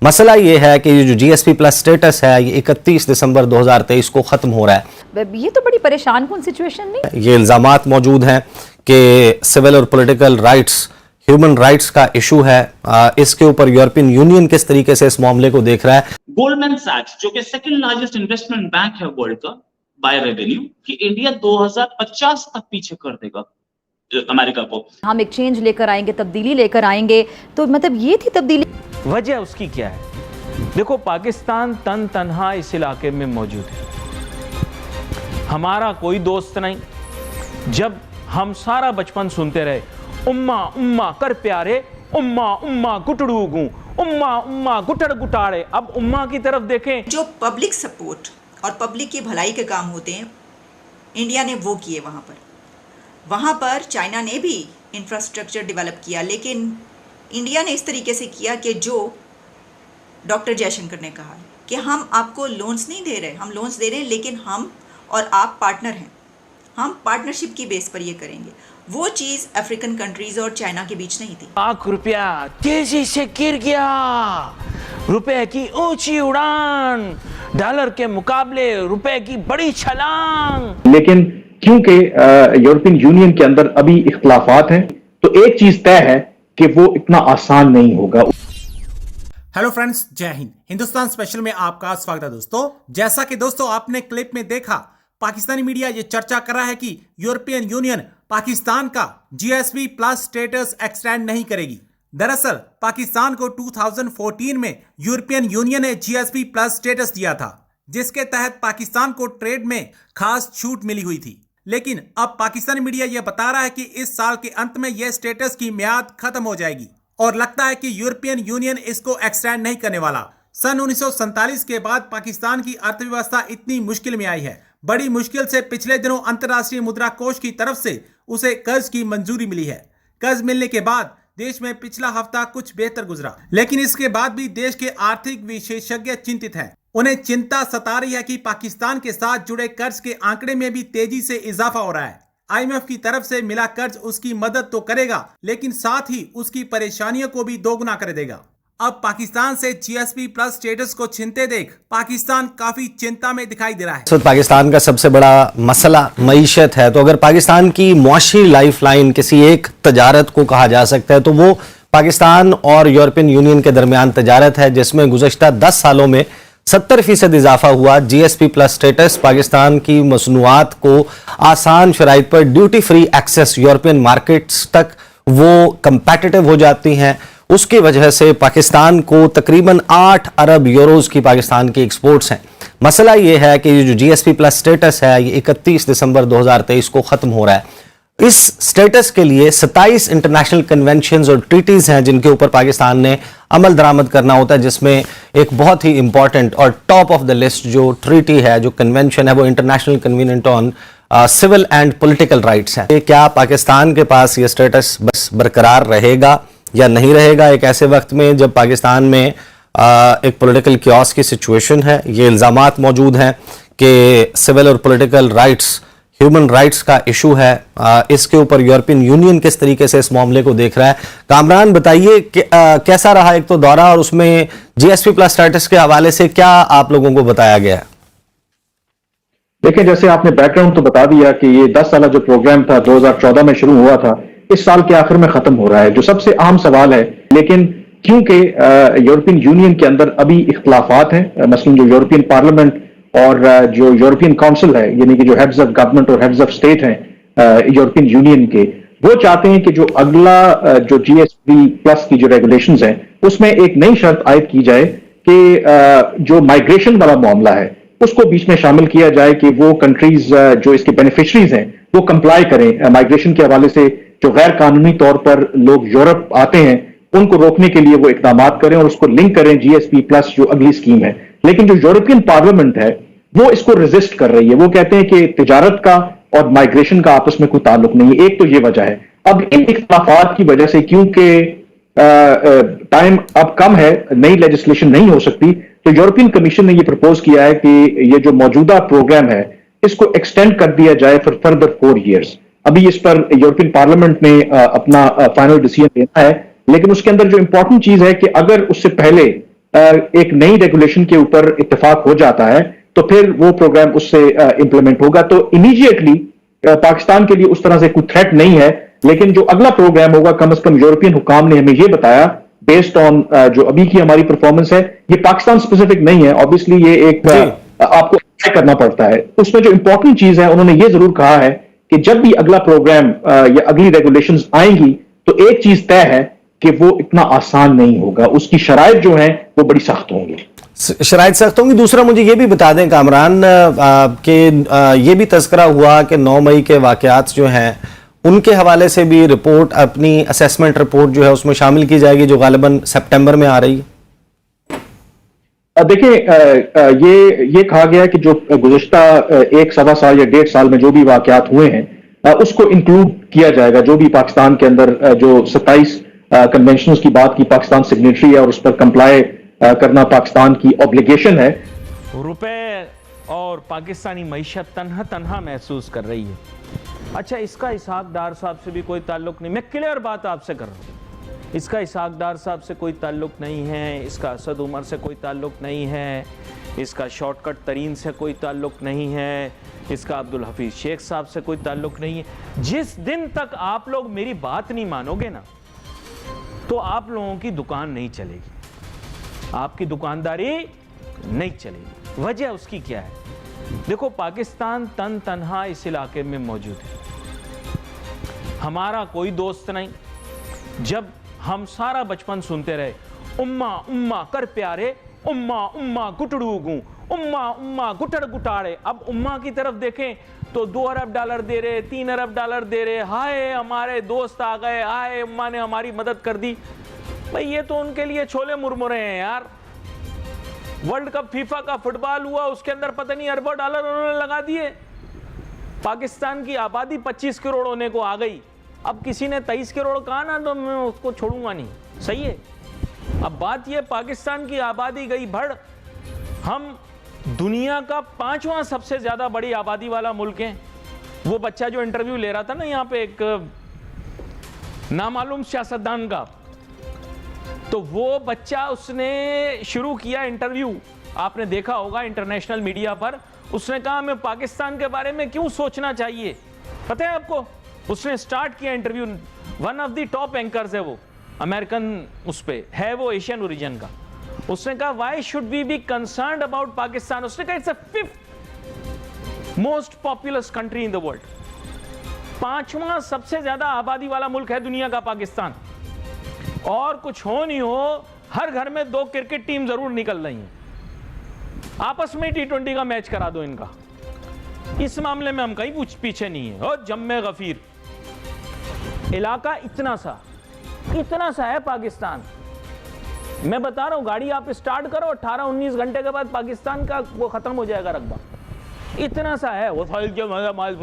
मसला ये है कि ये जो जीएसपी प्लस स्टेटस है ये 31 दिसंबर 2023 को खत्म हो रहा है। ये तो बड़ी परेशान कुन सिचुएशन नहीं। ये इल्जामात मौजूद हैं कि सिविल और पॉलिटिकल राइट्स, ह्यूमन राइट्स का इशू है। इसके ऊपर यूरोपियन यूनियन किस तरीके से इस मामले को देख रहा है। गोल्डमैन सैक्स जो कि सेकंड लार्जेस्ट इन्वेस्टमेंट बैंक है वर्ल्ड का बाय रेवेन्यू, कि इंडिया 2050 तक पीछे कर देगा अमेरिका को। हम एक चेंज लेकर आएंगे, तब्दीली लेकर आएंगे, तो मतलब ये थी तब्दीली। वजह उसकी क्या है? देखो, पाकिस्तान तन तन्हा इस इलाके में मौजूद है, हमारा कोई दोस्त नहीं। जब हम सारा बचपन सुनते रहे उम्मा उम्मा कर प्यारे, उम्मा उम्मा गुटड़ू गूं, उम्मा उम्मा गुटड़ गुटारे, अब उम्मा की तरफ देखें। जो पब्लिक सपोर्ट और पब्लिक की भलाई के काम होते हैं, इंडिया ने वो किए। वहाँ पर चाइना ने भी इंफ्रास्ट्रक्चर डेवलप किया, लेकिन इंडिया ने इस तरीके से किया कि जो डॉक्टर जयशंकर ने कहा कि हम आपको लोन्स नहीं दे रहे, हम लोन्स दे रहे हैं लेकिन हम और आप पार्टनर हैं, हम पार्टनरशिप की बेस पर ये करेंगे। वो चीज़ अफ्रीकन कंट्रीज और चाइना के बीच नहीं थी। लाख रुपया तेजी से गिर गया, रुपए की ऊंची उड़ान, डॉलर के मुकाबले रुपए की बड़ी छलांग। लेकिन क्योंकि यूरोपियन यूनियन के अंदर अभी इख्तलाफात हैं, तो एक चीज तय है कि वो इतना आसान नहीं होगा। हेलो फ्रेंड्स, जय हिंद। हिंदुस्तान स्पेशल में आपका स्वागत है दोस्तों। जैसा कि दोस्तों आपने क्लिप में देखा, पाकिस्तानी मीडिया ये चर्चा कर रहा है कि यूरोपियन यूनियन पाकिस्तान का जीएसपी प्लस स्टेटस एक्सटेंड नहीं करेगी। दरअसल पाकिस्तान को 2014 में यूरोपियन यूनियन ने जीएसपी प्लस स्टेटस दिया था, जिसके तहत पाकिस्तान को ट्रेड में खास छूट मिली हुई थी। लेकिन अब पाकिस्तानी मीडिया यह बता रहा है कि इस साल के अंत में यह स्टेटस की मियाद खत्म हो जाएगी और लगता है कि यूरोपियन यूनियन इसको एक्सटेंड नहीं करने वाला। सन 1947 के बाद पाकिस्तान की अर्थव्यवस्था इतनी मुश्किल में आई है, बड़ी मुश्किल से पिछले दिनों अंतर्राष्ट्रीय मुद्रा कोष की तरफ से उसे कर्ज की मंजूरी मिली है। कर्ज मिलने के बाद देश में पिछला हफ्ता कुछ बेहतर गुजरा, लेकिन इसके बाद भी देश के आर्थिक विशेषज्ञ चिंतित हैं। उन्हें चिंता सता रही है कि पाकिस्तान के साथ जुड़े कर्ज के आंकड़े में भी तेजी से इजाफा हो रहा है। आईएमएफ की तरफ से मिला कर्ज उसकी मदद तो करेगा, लेकिन साथ ही उसकी परेशानियों को भी दोगुना कर देगा। अब पाकिस्तान से जीएसपी प्लस स्टेटस को छीनते देख पाकिस्तान काफी चिंता में दिखाई दे रहा है। पाकिस्तान का सबसे बड़ा मसला मईशत है, तो अगर पाकिस्तान की मुआशी लाइफलाइन किसी एक तजारत को कहा जा सकता है तो वो पाकिस्तान और यूरोपियन यूनियन के दरमियान तजारत है, जिसमें गुज़श्ता 10 सालों में 70% इजाफा हुआ। जीएसपी प्लस स्टेटस पाकिस्तान की मसनूआत को आसान शराइत पर duty free access European markets तक वो कंपेटिटिव हो जाती हैं। उसकी वजह से पाकिस्तान को तकरीबन 8 अरब यूरोज की पाकिस्तान की एक्सपोर्ट्स हैं। मसला ये है कि ये जो जीएसपी प्लस स्टेटस है ये 31 दिसंबर 2023 को खत्म हो रहा है। इस स्टेटस के लिए 27 इंटरनेशनल कन्वेंशंस और ट्रीटीज हैं जिनके ऊपर पाकिस्तान ने अमल दरामद करना होता है, जिसमें एक बहुत ही इंपॉर्टेंट और टॉप ऑफ द लिस्ट जो ट्रीटी है, जो कन्वेंशन है, वो international convention on civil and political rights है। क्या पाकिस्तान के पास ये स्टेटस बस बरकरार रहेगा या नहीं रहेगा एक ऐसे वक्त में जब पाकिस्तान में एक पॉलिटिकल क्योस की सिचुएशन है। ये इल्जामात मौजूद हैं कि सिविल और पॉलिटिकल राइट्स, ह्यूमन राइट्स का इशू है। इसके ऊपर यूरोपियन यूनियन किस तरीके से इस मामले को देख रहा है। कामरान बताइए कि कैसा रहा एक तो दौरा, और उसमें जीएसपी प्लस स्टेटस के हवाले से क्या आप लोगों को बताया गया है। देखिए, जैसे आपने बैकग्राउंड तो बता दिया कि ये 10 साल जो प्रोग्राम था 2014 में शुरू हुआ था, इस साल के आखिर में खत्म हो रहा है। जो सबसे अहम सवाल है, लेकिन क्योंकि यूरोपियन यूनियन के अंदर अभी इख्तलाफात हैं, मसलन जो यूरोपियन पार्लियामेंट और जो यूरोपियन काउंसिल है, यानी कि जो हेड्स ऑफ गवर्नमेंट और हेड्स ऑफ स्टेट हैं यूरोपियन यूनियन के, वो चाहते हैं कि जो अगला जो जीएसपी प्लस की जो रेगुलेशंस हैं उसमें एक नई शर्त आयद की जाए कि जो माइग्रेशन वाला मामला है उसको बीच में शामिल किया जाए कि वो कंट्रीज जो इसके बेनिफिशरीज हैं वो कंप्लाई करें माइग्रेशन के हवाले से। जो गैर कानूनी तौर पर लोग यूरोप आते हैं उनको रोकने के लिए वो इकदाम करें और उसको लिंक करें जीएसपी प्लस जो अगली स्कीम है। लेकिन जो यूरोपियन पार्लियामेंट है वो इसको रेजिस्ट कर रही है। वो कहते हैं कि तिजारत का और माइग्रेशन का आपस में कोई ताल्लुक नहीं है। एक तो ये वजह है। अब इन इख्तलाफात की वजह से, क्योंकि टाइम अब कम है, नई लेजिस्लेशन नहीं हो सकती, तो यूरोपियन कमीशन ने ये प्रपोज किया है कि ये जो मौजूदा प्रोग्राम है इसको एक्सटेंड कर दिया जाए फॉर फर्दर 4 ईयर्स। अभी इस पर यूरोपियन पार्लियामेंट ने अपना फाइनल डिसीजन लेना है, लेकिन उसके अंदर जो इंपॉर्टेंट चीज है कि अगर उससे पहले एक नई रेगुलेशन के ऊपर इत्तेफाक हो जाता है तो फिर वो प्रोग्राम उससे इंप्लीमेंट होगा। तो इमीडिएटली पाकिस्तान के लिए उस तरह से कोई थ्रेट नहीं है, लेकिन जो अगला प्रोग्राम होगा, कम से कम यूरोपियन हुकाम ने हमें ये बताया बेस्ड ऑन जो अभी की हमारी परफॉर्मेंस है, ये पाकिस्तान स्पेसिफिक नहीं है, ऑब्वियसली ये एक आपको तय करना पड़ता है। उसमें जो इंपॉर्टेंट चीज है, उन्होंने ये जरूर कहा है कि जब भी अगला प्रोग्राम या अगली रेगुलेशंस आएंगी तो एक चीज तय है कि वो इतना आसान नहीं होगा, उसकी शराइत जो है वो बड़ी सख्त होंगी। शराइत सख्त होंगी। दूसरा मुझे ये भी बता दें कामरान कि ये भी तज़किरा हुआ कि 9 मई के वाक़यात जो हैं उनके हवाले से भी रिपोर्ट, अपनी असेसमेंट रिपोर्ट जो है उसमें शामिल की जाएगी, जो गालिबन सितंबर में आ रही है। देखिए, ये कहा गया कि जो गुज़िश्ता 1-1.25 साल या 1.5 साल में जो भी वाक़यात हुए हैं उसको इंक्लूड किया जाएगा। जो भी पाकिस्तान के अंदर जो 27 कन्वेंशंस की बात की, पाकिस्तान सिग्नेटरी है और उस पर कंप्लाई करना पाकिस्तान की ऑब्लिगेशन है। रुपए और पाकिस्तानी मईशत तन्हा तन्हा महसूस कर रही है। अच्छा, इसका इसहाक डार साहब से भी कोई ताल्लुक नहीं, मैं क्लियर बात आपसे कर रहा हूँ। इसका इसहाक डार साहब से कोई ताल्लुक नहीं है, इसका असद उमर से कोई ताल्लुक नहीं है, इसका शॉर्टकट तरीन से कोई ताल्लुक नहीं है, इसका अब्दुल हफीज शेख साहब से कोई ताल्लुक नहीं है। जिस दिन तक आप लोग मेरी बात नहीं मानोगे ना, तो आप लोगों की दुकान नहीं चलेगी, आपकी दुकानदारी नहीं चलेगी। वजह उसकी क्या है? देखो, पाकिस्तान तन तन्हा इस इलाके में मौजूद है, हमारा कोई दोस्त नहीं। जब हम सारा बचपन सुनते रहे, उम्मा उम्मा कर प्यारे, उम्मा उम्मा गुटड़ू गूं, उम्मा उम्मा गुटड़ गुटाड़े। अब उम्मा की तरफ देखें तो $2 अरब दे रहे, $3 अरब दे रहे, हाय हमारे दोस्त आ गए, हाय उम्मा ने हमारी मदद कर दी। भाई ये तो उनके लिए छोले मुरमुरे हैं यार। वर्ल्ड कप फीफा का फुटबॉल हुआ, उसके अंदर पता नहीं $अरबों उन्होंने लगा दिए। पाकिस्तान की आबादी 25 करोड़ होने को आ गई। अब किसी ने 23 करोड़ कहा ना तो मैं उसको छोड़ूंगा नहीं, सही है। अब बात ये, पाकिस्तान की आबादी गई बढ़, हम दुनिया का 5वां सबसे ज्यादा बड़ी आबादी वाला मुल्क है। वो बच्चा जो इंटरव्यू ले रहा था ना यहाँ पे एक नामालूम सियासतदान का, तो वो बच्चा उसने शुरू किया इंटरव्यू, आपने देखा होगा इंटरनेशनल मीडिया पर। उसने कहा मैं पाकिस्तान के बारे में क्यों सोचना चाहिए, पता है आपको? उसने स्टार्ट किया interview, one of the top anchors है वो, अमेरिकन उस पे है, वो एशियन ओरिजिन का। उसने कहा why should we be concerned about Pakistan? उसने कहा it's a 5th most populous country in the world, 5वां सबसे ज्यादा आबादी वाला मुल्क है दुनिया का पाकिस्तान। और कुछ हो नहीं हो, हर घर में 2 क्रिकेट टीम जरूर निकल रही हैं, आपस में T20 का मैच करा दो इनका। इस मामले में हम कहीं पीछे नहीं है। और जम्मे गफीर इलाका इतना सा है पाकिस्तान। मैं बता रहा हूं, गाड़ी आप स्टार्ट करो, 18-19 घंटे के बाद पाकिस्तान का वो खत्म हो जाएगा रकबा, इतना सा है। वो माल